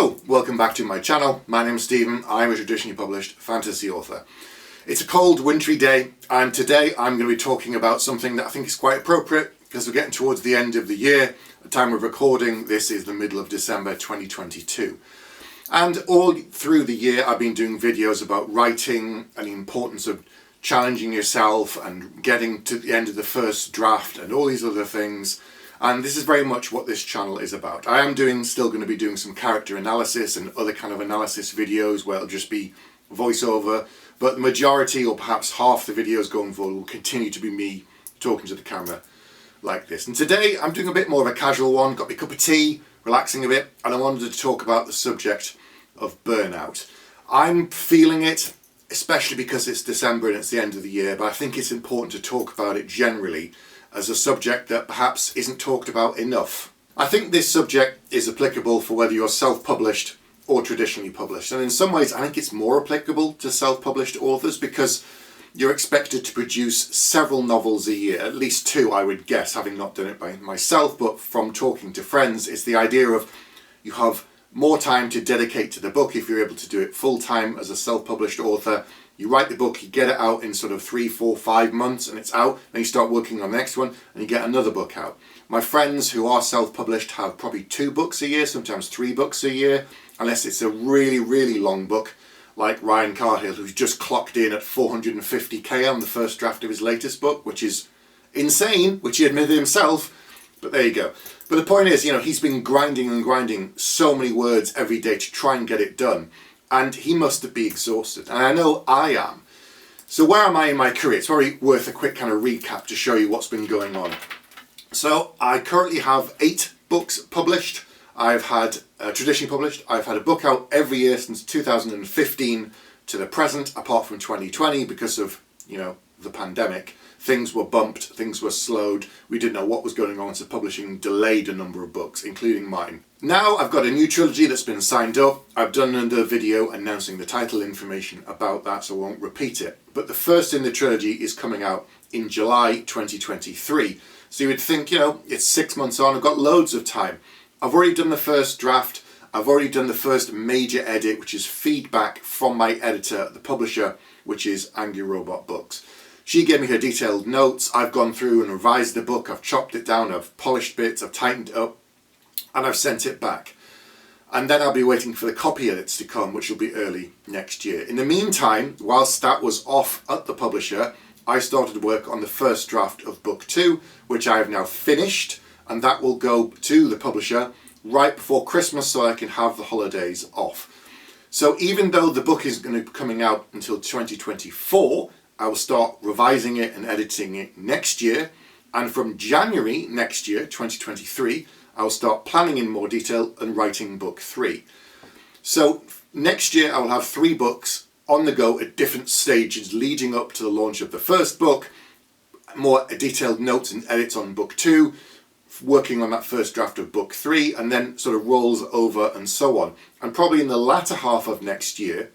Hello, welcome back to my channel. My name is Stephen. I'm a traditionally published fantasy author. It's a cold, wintry day, and today I'm going to be talking about something that I think is quite appropriate because we're getting towards the end of the year. The time of recording, this is the middle of December 2022. And all through the year I've been doing videos about writing and the importance of challenging yourself and getting to the end of the first draft and all these other things. And this is very much what this channel is about. I am still going to be doing some character analysis and other kind of analysis videos where it'll just be voiceover, but the majority or perhaps half the videos going forward will continue to be me talking to the camera like this. And today I'm doing a bit more of a casual one, got my cup of tea, relaxing a bit, and I wanted to talk about the subject of burnout. I'm feeling it, especially because it's December and it's the end of the year, but I think it's important to talk about it generally as a subject that perhaps isn't talked about enough. I think this subject is applicable for whether you're self-published or traditionally published, and in some ways I think it's more applicable to self-published authors because you're expected to produce several novels a year, at least two I would guess, having not done it by myself, but from talking to friends. It's the idea of you have more time to dedicate to the book if you're able to do it full-time as a self-published author. You write the book, you get it out in sort of 3, 4, 5 months and it's out, then you start working on the next one and you get another book out. My friends who are self-published have probably 2 books a year, sometimes 3 books a year, unless it's a really, really long book like Ryan Carhill, who's just clocked in at 450k on the first draft of his latest book, which is insane, which he admitted himself, but there you go. But the point is, he's been grinding and grinding so many words every day to try and get it done. And he must be exhausted, and I know I am. So where am I in my career? It's probably worth a quick kind of recap to show you what's been going on. So I currently have 8 books published. I've had traditionally published. I've had a book out every year since 2015 to the present, apart from 2020 because of, the pandemic. Things were bumped, things were slowed. We didn't know what was going on, so publishing delayed a number of books, including mine. Now I've got a new trilogy that's been signed up. I've done another video announcing the title information about that, so I won't repeat it. But the first in the trilogy is coming out in July 2023. So you would think, it's 6 months on, I've got loads of time. I've already done the first draft. I've already done the first major edit, which is feedback from my editor, the publisher, which is Angry Robot Books. She gave me her detailed notes. I've gone through and revised the book. I've chopped it down. I've polished bits. I've tightened it up. And I've sent it back. And then I'll be waiting for the copy edits to come, which will be early next year. In the meantime, whilst that was off at the publisher, I started work on the first draft of book 2, which I have now finished. And that will go to the publisher right before Christmas so I can have the holidays off. So even though the book isn't going to be coming out until 2024, I will start revising it and editing it next year, and from January next year, 2023, I will start planning in more detail and writing book 3. So next year I will have 3 books on the go at different stages leading up to the launch of the first book, more detailed notes and edits on book 2, working on that first draft of book 3, and then sort of rolls over and so on. And probably in the latter half of next year,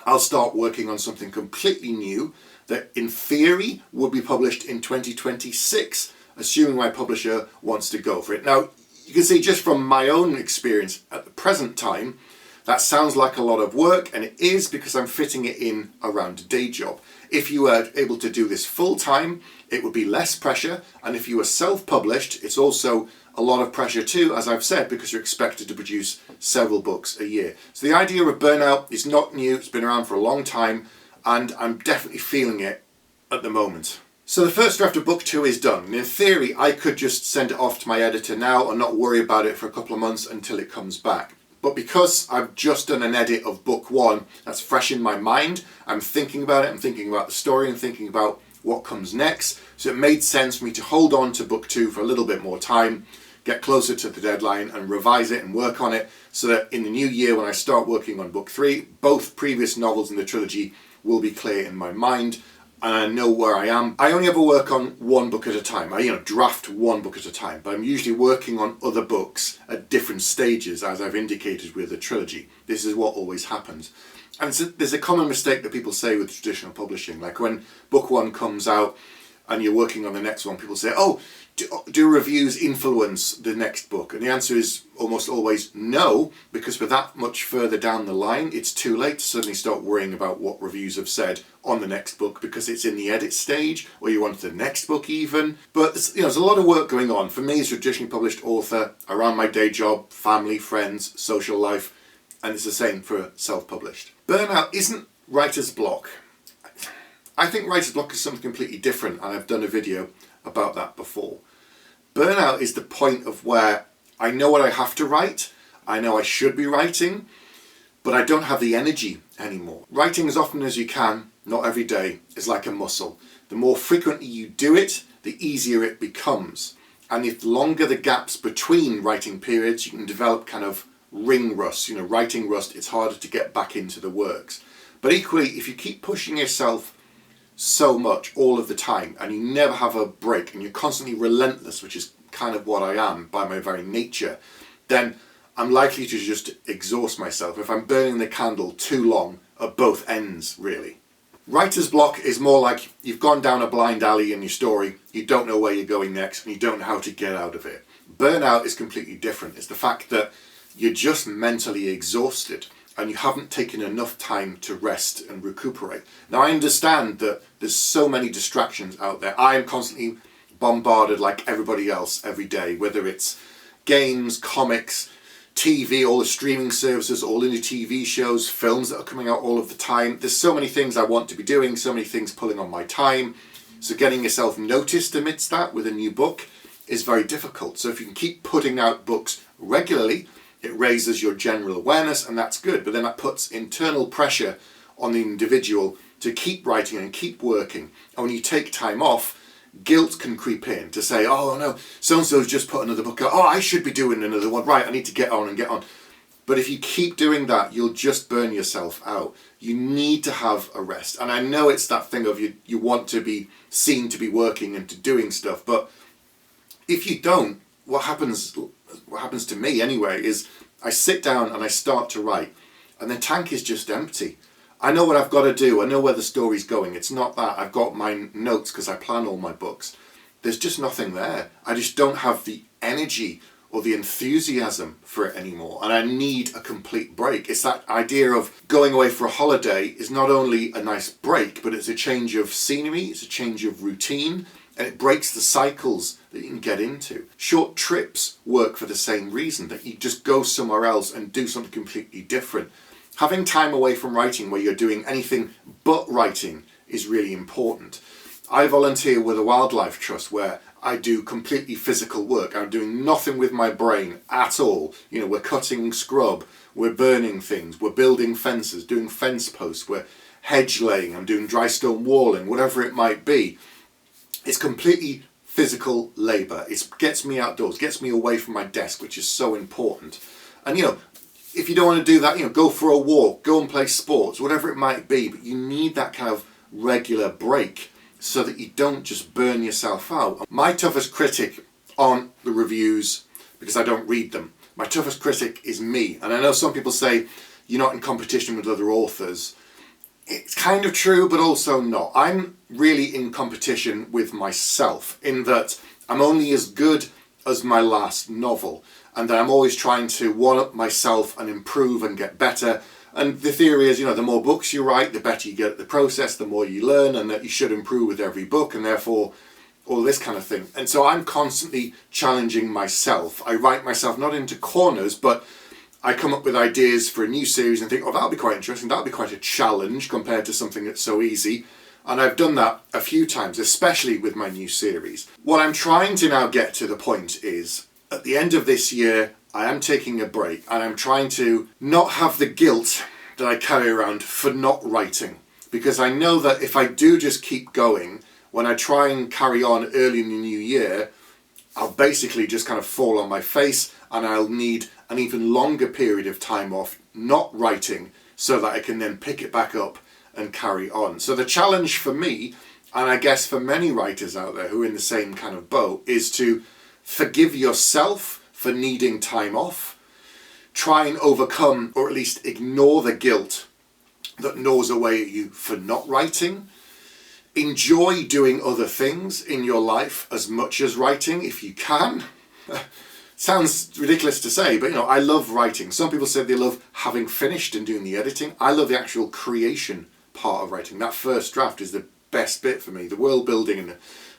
I'll start working on something completely new that in theory will be published in 2026, assuming my publisher wants to go for it. Now, you can see just from my own experience at the present time, that sounds like a lot of work, and it is because I'm fitting it in around a day job. If you were able to do this full time, it would be less pressure, and if you were self-published, it's also a lot of pressure too, as I've said, because you're expected to produce several books a year. So the idea of burnout is not new, it's been around for a long time, and I'm definitely feeling it at the moment. So the first draft of book 2 is done, and in theory I could just send it off to my editor now and not worry about it for a couple of months until it comes back. But because I've just done an edit of book 1 that's fresh in my mind, I'm thinking about it, I'm thinking about the story and thinking about what comes next. So it made sense for me to hold on to book 2 for a little bit more time, get closer to the deadline and revise it and work on it so that in the new year when I start working on book 3, both previous novels in the trilogy will be clear in my mind and I know where I am. I only ever work on one book at a time. I draft one book at a time, but I'm usually working on other books at different stages, as I've indicated with the trilogy. This is what always happens. And there's a common mistake that people say with traditional publishing, like when book 1 comes out, and you're working on the next one, people say, oh, do reviews influence the next book? And the answer is almost always no, because we're that much further down the line, it's too late to suddenly start worrying about what reviews have said on the next book, because it's in the edit stage, or you want the next book even. But there's a lot of work going on. For me as a traditionally published author, around my day job, family, friends, social life, and it's the same for self-published. Burnout isn't writer's block. I think writer's block is something completely different, and I've done a video about that before. Burnout is the point of where I know what I have to write, I know I should be writing, but I don't have the energy anymore. Writing as often as you can, not every day, is like a muscle. The more frequently you do it, the easier it becomes. And the longer the gaps between writing periods, you can develop kind of ring rust, writing rust. It's harder to get back into the works. But equally, if you keep pushing yourself so much all of the time and you never have a break and you're constantly relentless, which is kind of what I am by my very nature, then I'm likely to just exhaust myself if I'm burning the candle too long at both ends, really. Writer's block is more like you've gone down a blind alley in your story, you don't know where you're going next and you don't know how to get out of it. Burnout is completely different. It's the fact that you're just mentally exhausted and you haven't taken enough time to rest and recuperate. Now I understand that there's so many distractions out there. I am constantly bombarded like everybody else every day, whether it's games, comics, TV, all the streaming services, all the new TV shows, films that are coming out all of the time. There's so many things I want to be doing, so many things pulling on my time. So getting yourself noticed amidst that with a new book is very difficult. So if you can keep putting out books regularly, it raises your general awareness, and that's good. But then that puts internal pressure on the individual to keep writing and keep working. And when you take time off, guilt can creep in to say, oh no, so-and-so's just put another book out. Oh, I should be doing another one. Right, I need to get on and get on. But if you keep doing that, you'll just burn yourself out. You need to have a rest. And I know it's that thing of you want to be seen to be working and to doing stuff. But if you don't, what happens to me anyway is I sit down and I start to write and the tank is just empty. I know what I've got to do. I know where the story's going. It's not that I've got my notes because I plan all my books. There's just nothing there. I just don't have the energy or the enthusiasm for it anymore. And I need a complete break. It's that idea of going away for a holiday is not only a nice break, but it's a change of scenery, it's a change of routine, and it breaks the cycles that you can get into. Short trips work for the same reason, that you just go somewhere else and do something completely different. Having time away from writing where you're doing anything but writing is really important. I volunteer with a wildlife trust where I do completely physical work. I'm doing nothing with my brain at all. We're cutting scrub, we're burning things, we're building fences, doing fence posts, we're hedge laying, I'm doing dry stone walling, whatever it might be. It's completely physical labour. It gets me outdoors, gets me away from my desk, which is so important. And if you don't want to do that, go for a walk, go and play sports, whatever it might be, but you need that kind of regular break so that you don't just burn yourself out. My toughest critic aren't the reviews, because I don't read them. My toughest critic is me. And I know some people say you're not in competition with other authors. It's kind of true, but also not. I'm really in competition with myself in that I'm only as good as my last novel, and that I'm always trying to one-up myself and improve and get better. And the theory is, the more books you write, the better you get at the process, the more you learn, and that you should improve with every book, and therefore all this kind of thing. And so I'm constantly challenging myself. I write myself not into corners, but I come up with ideas for a new series and think, oh, that'll be quite interesting, that'll be quite a challenge compared to something that's so easy. And I've done that a few times, especially with my new series. What I'm trying to now get to the point is, at the end of this year, I am taking a break and I'm trying to not have the guilt that I carry around for not writing. Because I know that if I do just keep going, when I try and carry on early in the new year, I'll basically just kind of fall on my face and I'll need an even longer period of time off not writing so that I can then pick it back up and carry on. So the challenge for me, and I guess for many writers out there who are in the same kind of boat, is to forgive yourself for needing time off, try and overcome or at least ignore the guilt that gnaws away at you for not writing, Enjoy doing other things in your life as much as writing if you can. Sounds ridiculous to say, but I love writing. Some people say they love having finished and doing the editing. I love the actual creation part of writing. That first draft is the best bit for me. The world building and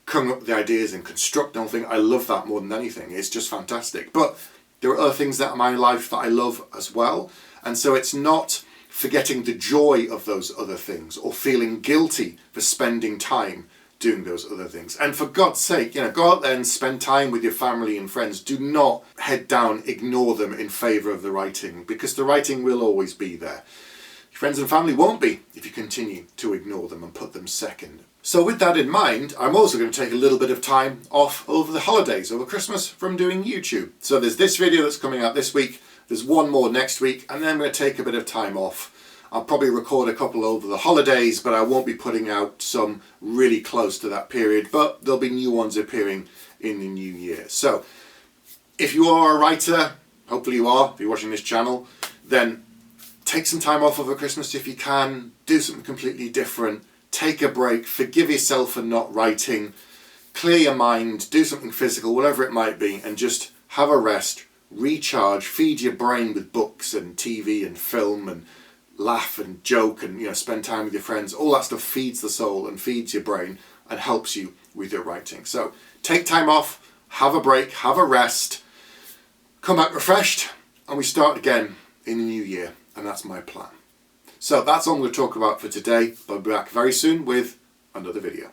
coming up with the ideas and constructing the whole thing. I love that more than anything. It's just fantastic. But there are other things that in my life that I love as well. And so it's not forgetting the joy of those other things or feeling guilty for spending time doing those other things. And for God's sake, go out there and spend time with your family and friends. Do not head down, ignore them in favour of the writing, because the writing will always be there. Your friends and family won't be if you continue to ignore them and put them second. So with that in mind, I'm also going to take a little bit of time off over the holidays, over Christmas, from doing YouTube. So there's this video that's coming out this week, there's one more next week, and then I'm going to take a bit of time off. I'll probably record a couple over the holidays, but I won't be putting out some really close to that period, but there'll be new ones appearing in the new year. So if you are a writer, hopefully you are, if you're watching this channel, then take some time off over Christmas if you can, do something completely different, take a break, forgive yourself for not writing, clear your mind, do something physical, whatever it might be, and just have a rest, recharge, feed your brain with books and TV and film and laugh and joke and spend time with your friends. All that stuff feeds the soul and feeds your brain and helps you with your writing. So take time off, have a break, have a rest, come back refreshed, and we start again in the new year. And that's my plan. So that's all I'm going to talk about for today. But I'll be back very soon with another video.